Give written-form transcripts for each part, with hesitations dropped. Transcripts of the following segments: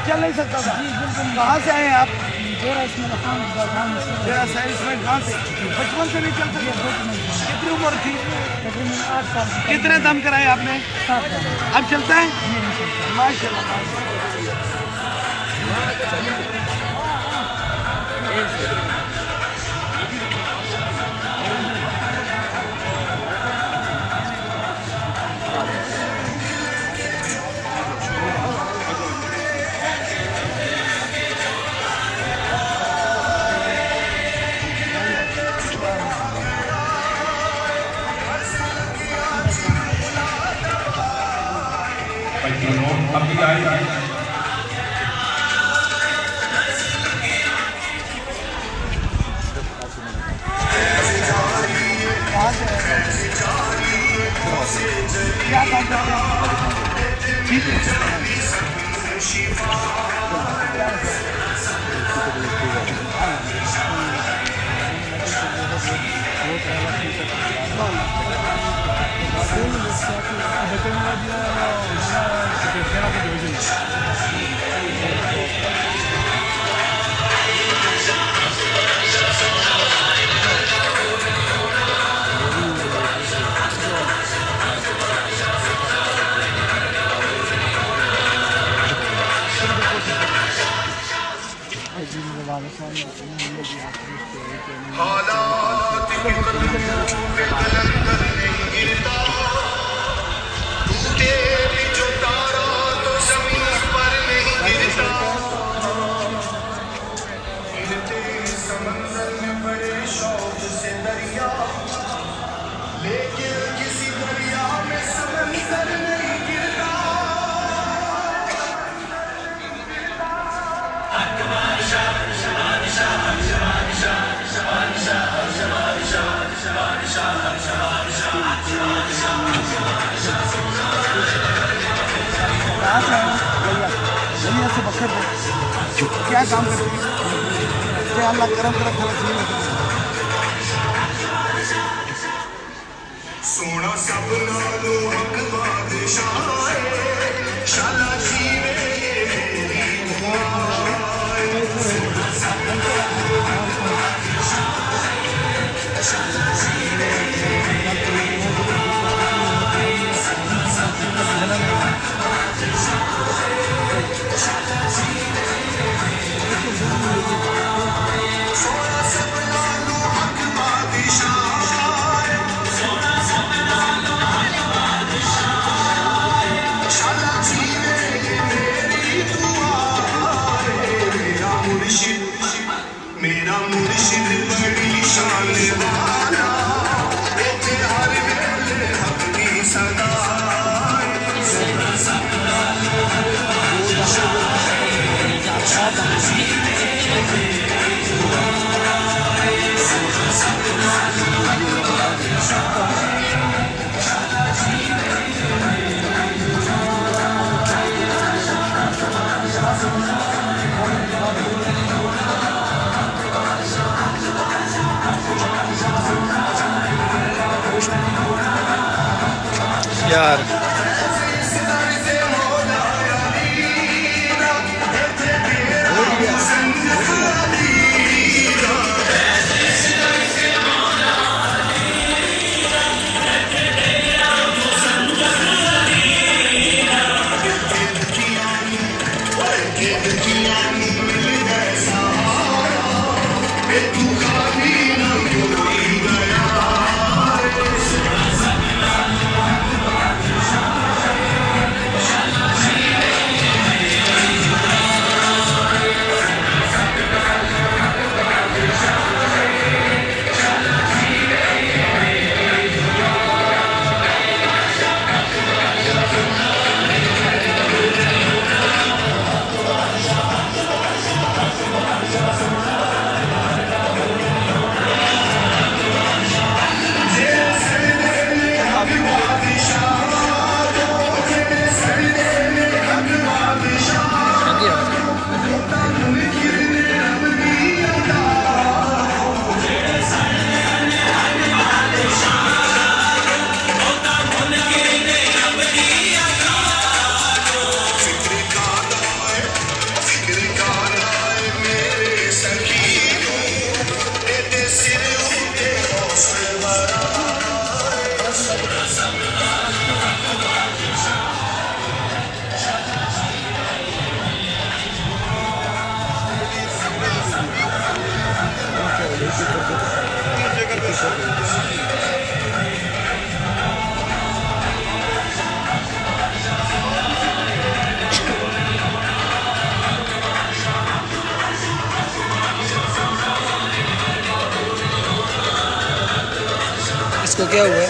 चल नहीं सकता था। कहाँ से आए आप? मेरा सैरिसमेंट गाँव से। बचपन से नहीं चल सकते? कितनी उम्र थी? 8 साल। कितने दम कराए आपने? 7 साल। अब चलता है? माशाल्लाह। अभी आई क्या काम कर रहे हैं? ठीक है। हालात के बंधनों पे कलंदर नहीं गिरता, टूटे भी जो तारा तो जमीन पर नहीं गिरता। गिरते समंदर में बड़े शौक से दरिया, लेकिन किसी दरिया में समंदर नहीं गिरता। दुनिया से बखर दो। क्या काम करते हैं? क्या अल्लाह करम कर खाना चाहिए? सोना सब नालों हक बादशाह है, शाला जीवे मेरी दुआ है। सोना सब नालों हक बादशाह है, शाला जीवे मेरी दुआ है। सोना सब नालों हक बादशाह है, शाला जीवे मेरी दुआ है। सोना सब नालों हक बादशाह है, शाला जीवे मेरी दुआ है। मेरा मुर्शिद बड़ी शान वाला, इत्थे हर वेले हक दी सदा है। सोना सब नालों हक बादशाह है, शाला जीवे मेरी दुआ है। सोना सब नालों हक बादशाह है, शाला जीवे यार तू खाली न कोई गया। क्या हुआ है?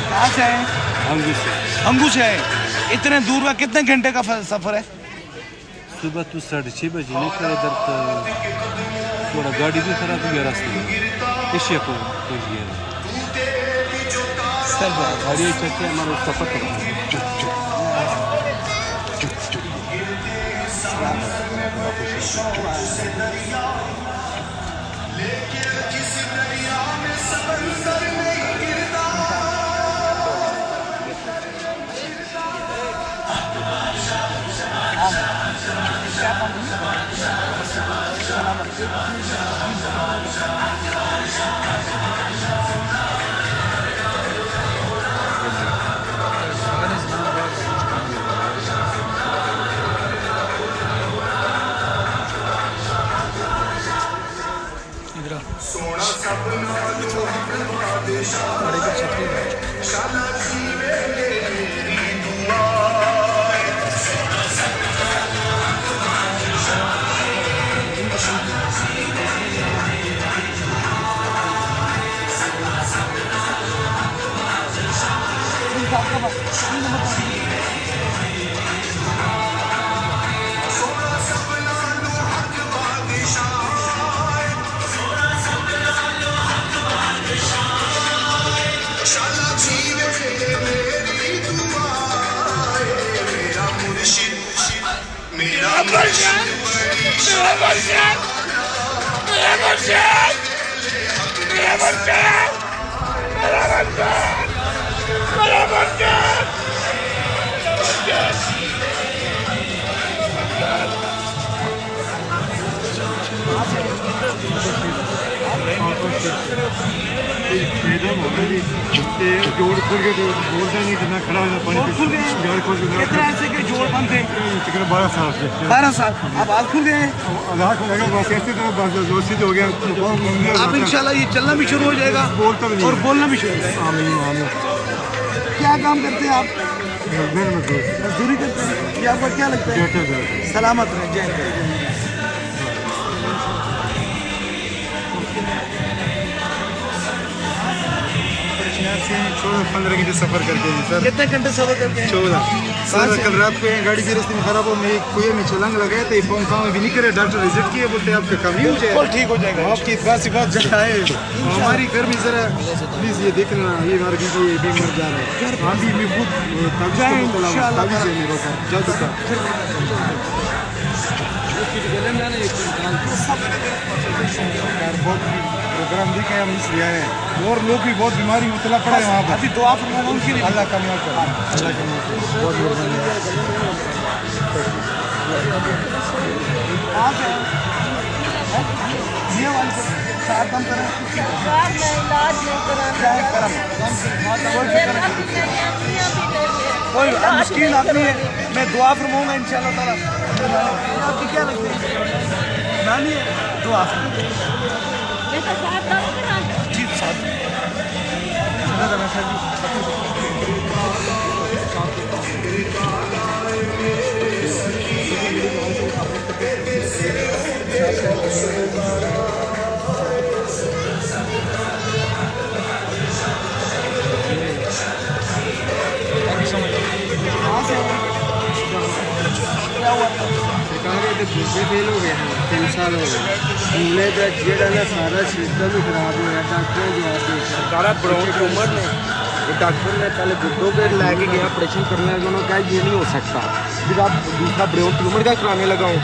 कहाँ से है? अंगूर से। अंगू से है। इतने दूर का कितने घंटे का सफर है? सुबह तो 6:30 बजे निकले इधर, तो थोड़ा गाड़ी भी खराब हो गया रास्ते में, एशिया को पहुँच गया। गाड़ी चलते हमारा सफर करना सोना सपना जो शाला जीवे मेरी दुआ सोना सपना जो हक बादशाह शाला जीवे मेरी दुआ मेरा मुर्शिद मेरा मुर्शिद जोड़ खुल गए तो बोलता नहीं कितना खड़ा हो पानी जोड़ खुल गए? जोड़ खुल गए। कितने ऐसे के जोड़ बंद थे? तकरीबन 12 साल से 12 साल। अब आज खुल गए? आधार को लगा बस ऐसे तो बस दोषित हो गया। अब इंशाल्लाह ये चलना भी शुरू हो जाएगा बोलता भी नहीं और बोलना भी शुरू हो जाएगा। आमीन आमीन। क्या काम करते हैं आप? मेरे में मजदूरी करते हैं? ये आपका क्या लगता है? सलामत रहे, जय हिंद। 14-15 घंटे सफर करके हैं सर। कितने घंटे सफर करते हैं? 14 सर। कल रात को गाड़ी के रास्ते में खराब हो, मैं कुएं में छलांग लगाया था, पाँव में भी नहीं करे। डॉक्टर विजिट किए, बोलते आपका कम ही हो जाएगा, बिल्कुल ठीक हो जाएगा। आपकी बात से बात जगह है। हमारी घर में जरा प्लीज ये देखना, ये हमारे बीवी ये भी मर जा रहा है। हाँ भी मैं खुद ताबीज़ है मेरे ऊपर जल्द का। बहुत प्रोग्राम भी क्या मिस लिया है, और लोग भी बहुत बीमारी मुतला पड़ा है वहाँ पर। अभी दुआ फरमाओ उनके लिए। अल्लाह का माफ करे, अल्लाह का माफ करे, बहुत मेहरबानी है। ये वाली को साथ काम करें। इलाज नहीं कराना। कोई मुश्किल आदमी है, मैं दुआ फरमाऊंगा इंशाल्लाह ताला। आपकी क्या लगती है? नानी है, दुआ जी साथ। ये फेल हो गए हैं 3 साल हो गए हमने तो जेड़ा ना सारा सिस्टम ही खराब हो गया डॉक्टर जवाब दे सारा ब्राउन ट्यूमर ने डॉक्टर ने पहले गुड्डों के लेके गया ऑपरेशन करने लगा उन्होंने कहा ये नहीं हो सकता फिर आप दूसरा ब्राउन ट्यूमर का कराने लगा हूँ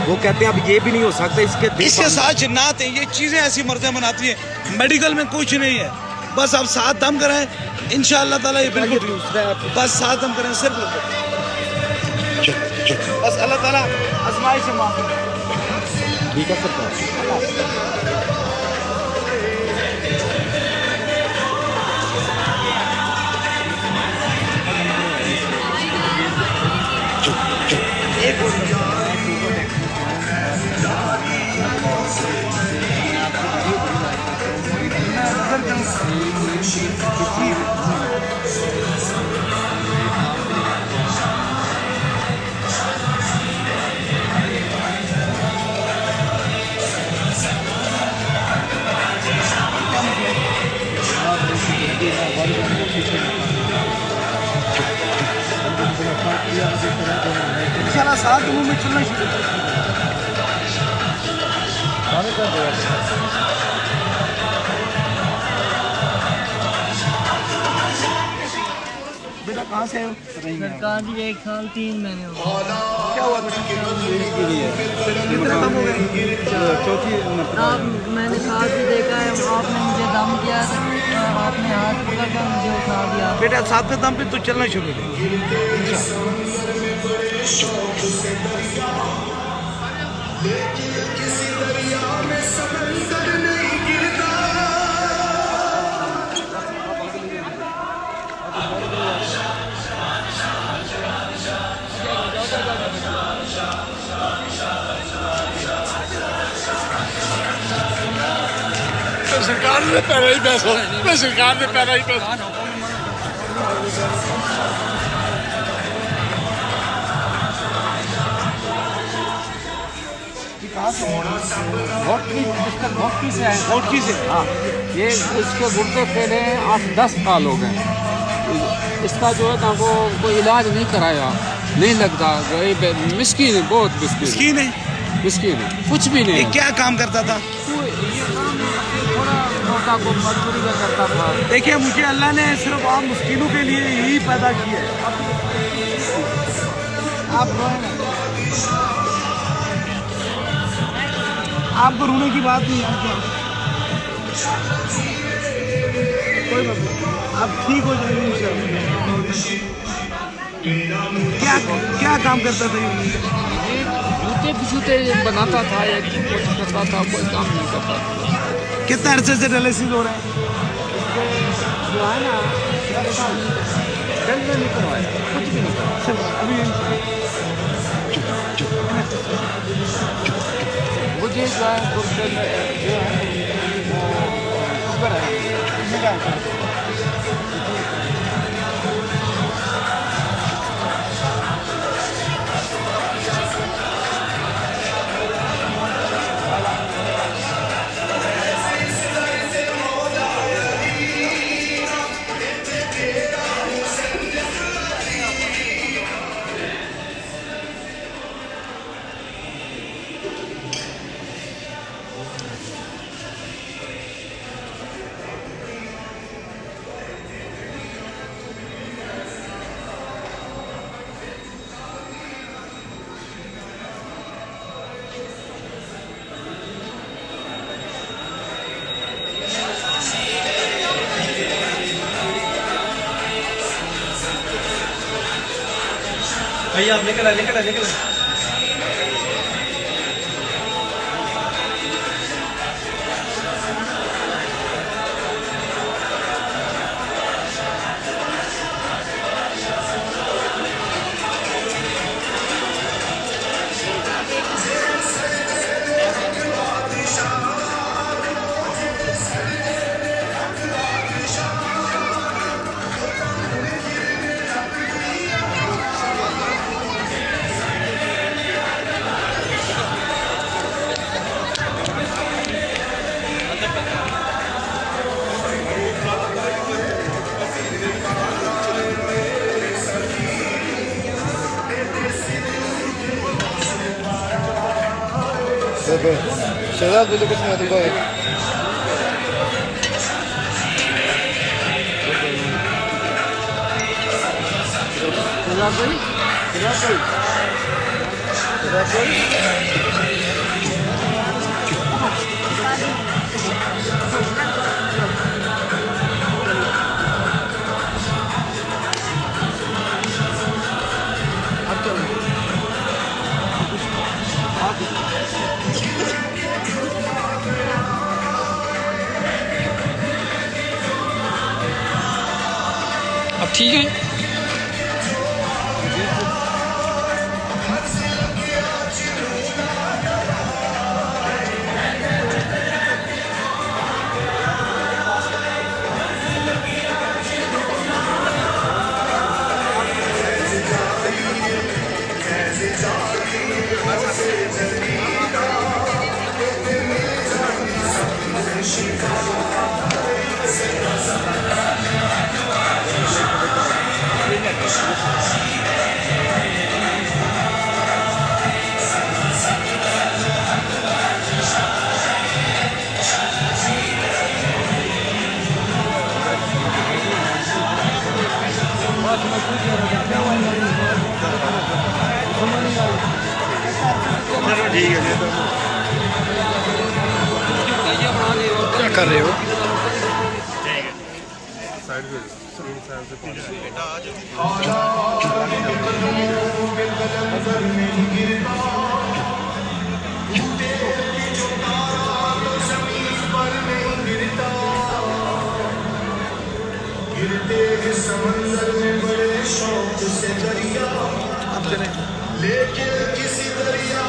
वो कहते हैं अब ये भी नहीं हो सकता इसके साथ जिन्नात हैं, ये चीजें ऐसी मर्दें बनाती हैं। मेडिकल में कुछ नहीं है, बस आप साथ दम कराएं, इंशाअल्लाह ताला ये बिल्कुल दूसरा बस साथ दम करें सिर्फ बस अल्लाह ताला आजमाइश से माफ करे। ठीक है सरकार इंशाल्लाह साथ मुंह में चलना शुरू बेटा कहाँ से हो? सरकार जी 1 साल 3 महीने हो गए। क्या हुआ बेटा? कितने दम हो गए? चौथी आप मैंने साथ ही देखा है आपने मुझे दम किया था आपने हाथ पकड़ कर मुझे उठा दिया बेटा सातवें दम पे तू चलना शुरू कर। सरकार ने पहले ही पैसा मैं सरकार ने पहले ही पैसा घोटकी से आए घोटकी से हाँ ये इसके गुर्दे फैले हैं 8-10 साल हो गए इसका जो है ना वो कोई इलाज नहीं कराया नहीं लगता मिस्कीन है बहुत मिस्कीन है, मिस्कीन है कुछ भी नहीं ये क्या काम करता था? थोड़ा मोटा को मजदूरी का करता था देखिए मुझे अल्लाह ने सिर्फ आप मुस्किनों के लिए ही पैदा किया है। आप आपको रोने की बात नहीं है कोई बात नहीं, आप ठीक हो जाएंगे इंशाअल्लाह। क्या क्या काम करता था ये? जूते बनाता था या कुछ करता था कोई काम नहीं करता था कितना अरसे से डायलिसिस हो रहा है? जो है ना डंडा नहीं करवाया कुछ भी नहीं करवाया अभी मुझे जो है गुर्दे में जो है वो शुगर है भैया आप लेकर लेकर शहजाद बोलो कुछ मैं दूंगा अब ठीक है। क्या कर रहे हो गिरते हैं समंदर में बड़े शौक से दरिया, लेकिन किसी दरिया